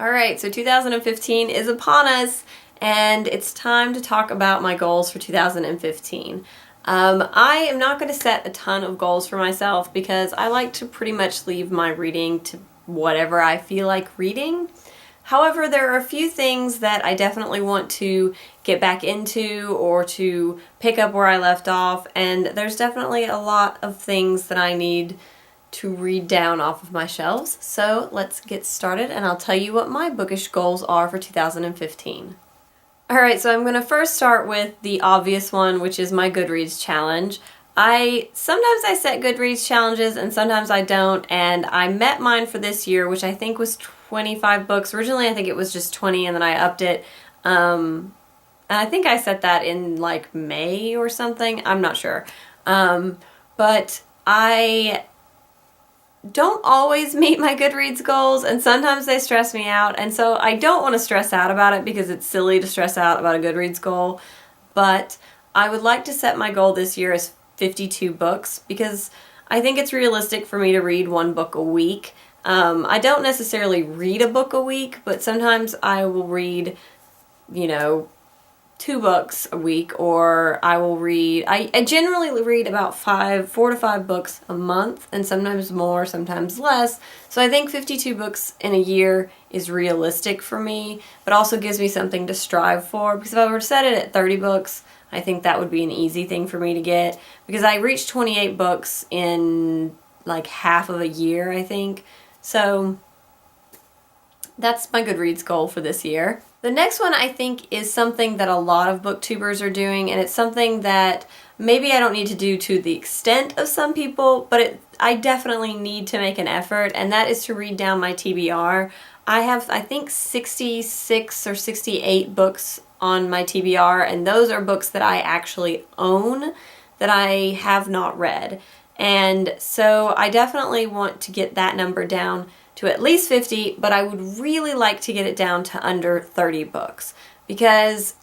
Alright, so 2015 is upon us, and it's time to talk about my goals for 2015. I am not going to set a ton of goals for myself because I like to pretty much leave my reading to whatever I feel like reading. However, there are a few things that I definitely want to get back into or to pick up where I left off, and there's definitely a lot of things that I need to read down off of my shelves. So let's get started and I'll tell you what my bookish goals are for 2015. Alright, so I'm going to first start with the obvious one, which is my Goodreads challenge. Sometimes I set Goodreads challenges and sometimes I don't, and I met mine for this year, which I think was 25 books. Originally I think it was just 20 and then I upped it. And I think I set that in like May or something. I'm not sure. But I don't always meet my Goodreads goals, and sometimes they stress me out, and so I don't want to stress out about it because it's silly to stress out about a Goodreads goal, but I would like to set my goal this year as 52 books because I think it's realistic for me to read one book a week. I don't necessarily read a book a week, but sometimes I will read, 2 books a week, or I generally read about 4 to 5 books a month, and sometimes more, sometimes less. So I think 52 books in a year is realistic for me, but also gives me something to strive for, because if I were to set it at 30 books, I think that would be an easy thing for me to get, because I reached 28 books in like half of a year, I think. So that's my Goodreads goal for this year. The next one I think is something that a lot of booktubers are doing, and it's something that maybe I don't need to do to the extent of some people, but I definitely need to make an effort, and that is to read down my TBR. I have, I think, 66 or 68 books on my TBR, and those are books that I actually own that I have not read. And so I definitely want to get that number down to at least 50, but I would really like to get it down to under 30 books, because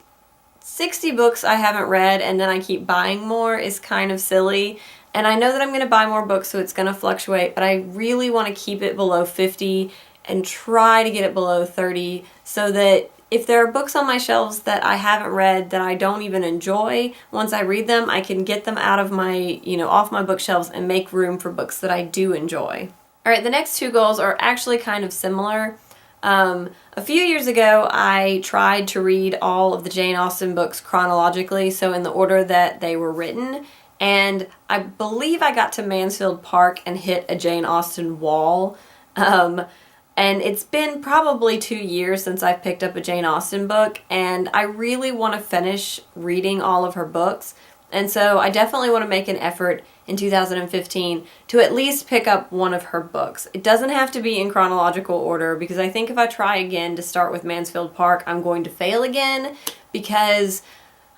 60 books I haven't read and then I keep buying more is kind of silly. And I know that I'm going to buy more books, so it's going to fluctuate, but I really want to keep it below 50 and try to get it below 30, so that if there are books on my shelves that I haven't read that I don't even enjoy, once I read them, I can get them out of my, off my bookshelves and make room for books that I do enjoy. Alright, the next 2 goals are actually kind of similar. A few years ago, I tried to read all of the Jane Austen books chronologically, so in the order that they were written, and I believe I got to Mansfield Park and hit a Jane Austen wall. And it's been probably 2 years since I've picked up a Jane Austen book, and I really want to finish reading all of her books. And so I definitely want to make an effort in 2015 to at least pick up one of her books. It doesn't have to be in chronological order, because I think if I try again to start with Mansfield Park, I'm going to fail again, because,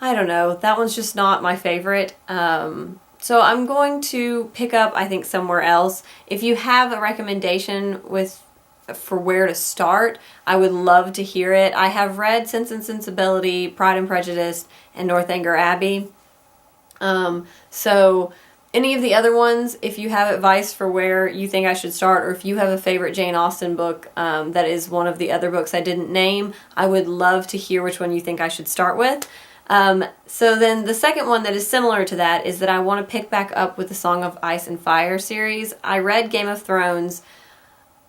I don't know, that one's just not my favorite. So I'm going to pick up, I think, somewhere else. If you have a recommendation for where to start, I would love to hear it. I have read Sense and Sensibility, Pride and Prejudice, and Northanger Abbey. So any of the other ones, if you have advice for where you think I should start, or if you have a favorite Jane Austen book that is one of the other books I didn't name, I would love to hear which one you think I should start with. So then the second one that is similar to that is that I want to pick back up with the Song of Ice and Fire series. I read Game of Thrones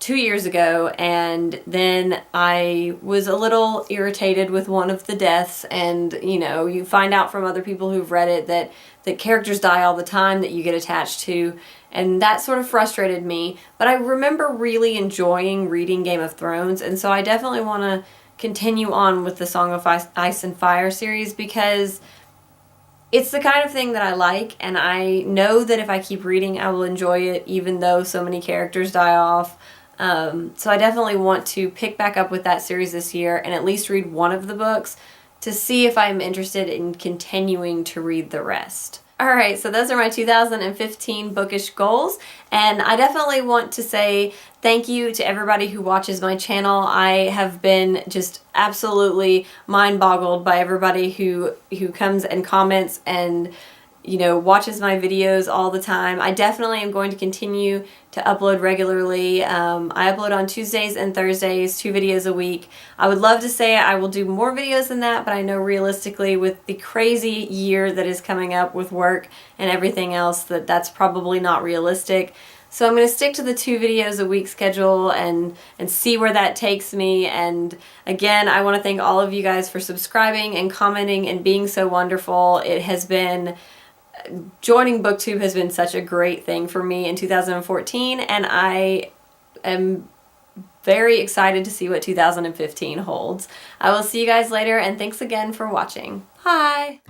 2 years ago, and then I was a little irritated with one of the deaths, and you find out from other people who've read it that characters die all the time that you get attached to, and that sort of frustrated me. But I remember really enjoying reading Game of Thrones, and so I definitely want to continue on with the Song of Ice and Fire series, because it's the kind of thing that I like, and I know that if I keep reading I will enjoy it, even though so many characters die off. So I definitely want to pick back up with that series this year and at least read one of the books to see if I'm interested in continuing to read the rest. Alright, so those are my 2015 bookish goals, and I definitely want to say thank you to everybody who watches my channel. I have been just absolutely mind-boggled by everybody who comes and comments and watches my videos all the time. I definitely am going to continue to upload regularly. I upload on Tuesdays and Thursdays, 2 videos a week. I would love to say I will do more videos than that, but I know realistically with the crazy year that is coming up with work and everything else that's probably not realistic. So I'm going to stick to the 2 videos a week schedule and see where that takes me. And again, I want to thank all of you guys for subscribing and commenting and being so wonderful. It has been joining BookTube has been such a great thing for me in 2014, and I am very excited to see what 2015 holds. I will see you guys later, and thanks again for watching. Bye!